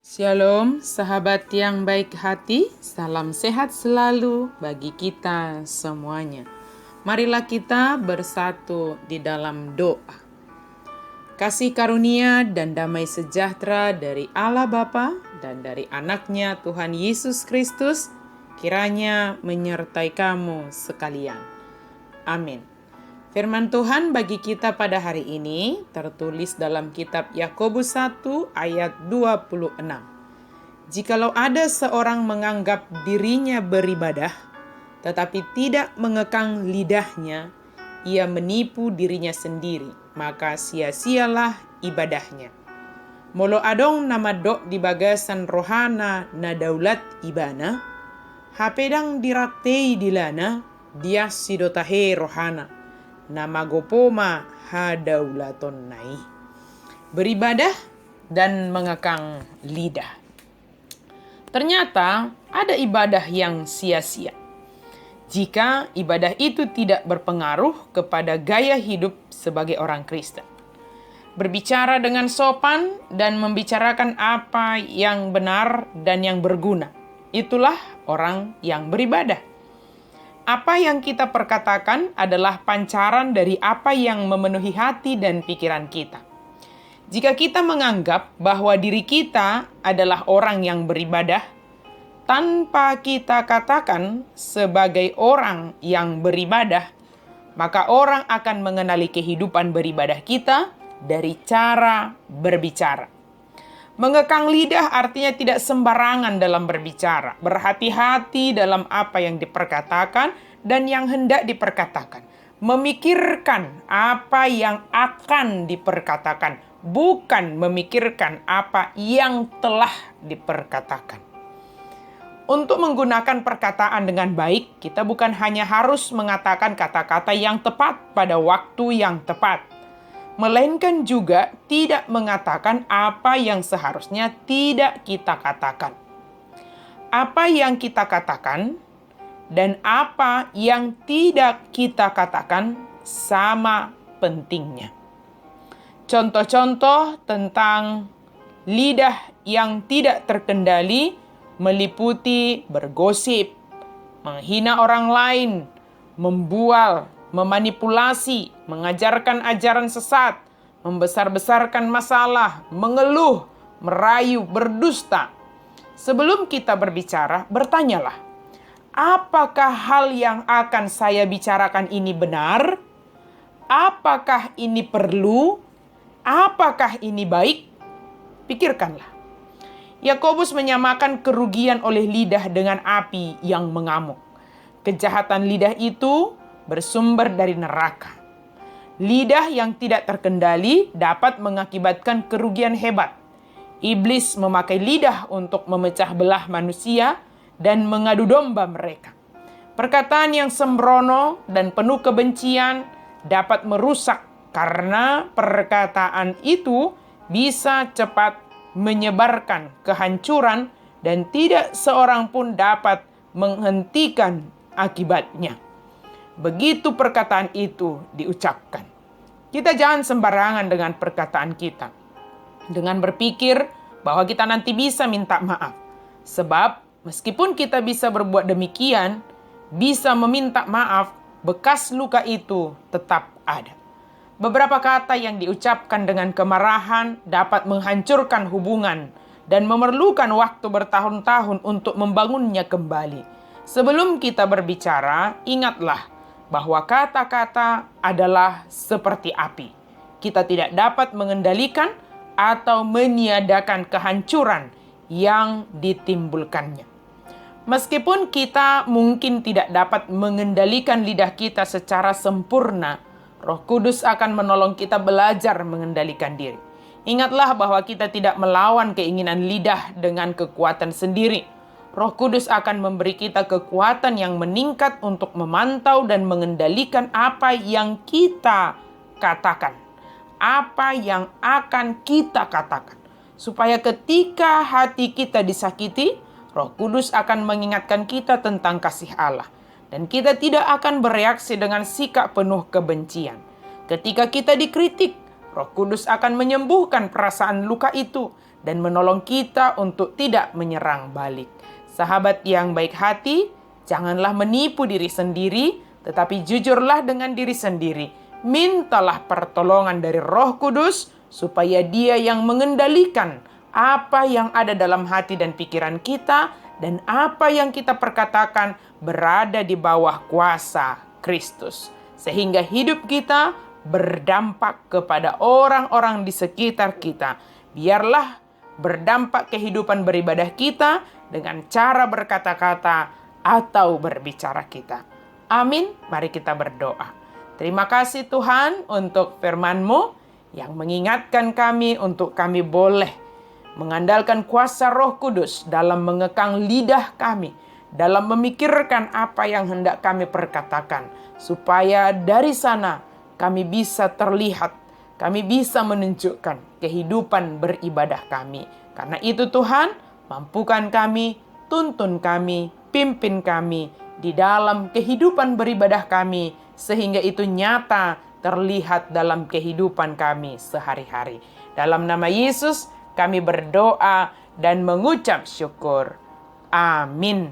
Shalom, sahabat yang baik hati, salam sehat selalu bagi kita semuanya. Marilah kita bersatu di dalam doa. Kasih karunia dan damai sejahtera dari Allah Bapa dan dari anaknya Tuhan Yesus Kristus kiranya menyertai kamu sekalian. Amin. Firman Tuhan bagi kita pada hari ini tertulis dalam kitab Yakobus 1 ayat 26. Jikalau ada seorang menganggap dirinya beribadah, tetapi tidak mengekang lidahnya, ia menipu dirinya sendiri, maka sia-sialah ibadahnya. Molo adong nama dok di bagasan rohana na daulat ibana, hapedang diraktei dilana, dia sidotahe rohana. Nama gopoma hadaulaton nai. Beribadah dan mengekang lidah. Ternyata ada ibadah yang sia-sia. Jika ibadah itu tidak berpengaruh kepada gaya hidup sebagai orang Kristen. Berbicara dengan sopan dan membicarakan apa yang benar dan yang berguna. Itulah orang yang beribadah. Apa yang kita perkatakan adalah pancaran dari apa yang memenuhi hati dan pikiran kita. Jika kita menganggap bahwa diri kita adalah orang yang beribadah, tanpa kita katakan sebagai orang yang beribadah, maka orang akan mengenali kehidupan beribadah kita dari cara berbicara. Mengekang lidah artinya tidak sembarangan dalam berbicara. Berhati-hati dalam apa yang diperkatakan dan yang hendak diperkatakan. Memikirkan apa yang akan diperkatakan, bukan memikirkan apa yang telah diperkatakan. Untuk menggunakan perkataan dengan baik, kita bukan hanya harus mengatakan kata-kata yang tepat pada waktu yang tepat, melainkan juga tidak mengatakan apa yang seharusnya tidak kita katakan. Apa yang kita katakan dan apa yang tidak kita katakan sama pentingnya. Contoh-contoh tentang lidah yang tidak terkendali meliputi bergosip, menghina orang lain, membual, memanipulasi, mengajarkan ajaran sesat, membesar-besarkan masalah, mengeluh, merayu, berdusta. Sebelum kita berbicara, bertanyalah, apakah hal yang akan saya bicarakan ini benar? Apakah ini perlu? Apakah ini baik? Pikirkanlah. Yakobus menyamakan kerugian oleh lidah dengan api yang mengamuk. Kejahatan lidah itu bersumber dari neraka. Lidah yang tidak terkendali dapat mengakibatkan kerugian hebat. Iblis memakai lidah untuk memecah belah manusia dan mengadu domba mereka. Perkataan yang sembrono dan penuh kebencian dapat merusak karena perkataan itu bisa cepat menyebarkan kehancuran dan tidak seorang pun dapat menghentikan akibatnya. Begitu perkataan itu diucapkan. Kita jangan sembarangan dengan perkataan kita. Dengan berpikir bahwa kita nanti bisa minta maaf. Sebab meskipun kita bisa berbuat demikian, bisa meminta maaf, bekas luka itu tetap ada. Beberapa kata yang diucapkan dengan kemarahan dapat menghancurkan hubungan dan memerlukan waktu bertahun-tahun untuk membangunnya kembali. Sebelum kita berbicara, ingatlah bahwa kata-kata adalah seperti api. Kita tidak dapat mengendalikan atau meniadakan kehancuran yang ditimbulkannya. Meskipun kita mungkin tidak dapat mengendalikan lidah kita secara sempurna, Roh Kudus akan menolong kita belajar mengendalikan diri. Ingatlah bahwa kita tidak melawan keinginan lidah dengan kekuatan sendiri. Roh Kudus akan memberi kita kekuatan yang meningkat untuk memantau dan mengendalikan apa yang kita katakan. Apa yang akan kita katakan. Supaya ketika hati kita disakiti, Roh Kudus akan mengingatkan kita tentang kasih Allah. Dan kita tidak akan bereaksi dengan sikap penuh kebencian. Ketika kita dikritik, Roh Kudus akan menyembuhkan perasaan luka itu dan menolong kita untuk tidak menyerang balik. Sahabat yang baik hati, janganlah menipu diri sendiri, tetapi jujurlah dengan diri sendiri. Mintalah pertolongan dari Roh Kudus, supaya Dia yang mengendalikan apa yang ada dalam hati dan pikiran kita, dan apa yang kita perkatakan berada di bawah kuasa Kristus. Sehingga hidup kita berdampak kepada orang-orang di sekitar kita. Biarlah berdampak kehidupan beribadah kita dengan cara berkata-kata atau berbicara kita. Amin. Mari kita berdoa. Terima kasih Tuhan untuk firman-Mu yang mengingatkan kami untuk kami boleh mengandalkan kuasa Roh Kudus dalam mengekang lidah kami, dalam memikirkan apa yang hendak kami perkatakan, supaya dari sana kami bisa terlihat, kami bisa menunjukkan kehidupan beribadah kami. Karena itu Tuhan, mampukan kami, tuntun kami, pimpin kami di dalam kehidupan beribadah kami, sehingga itu nyata terlihat dalam kehidupan kami sehari-hari. Dalam nama Yesus kami berdoa dan mengucap syukur. Amin.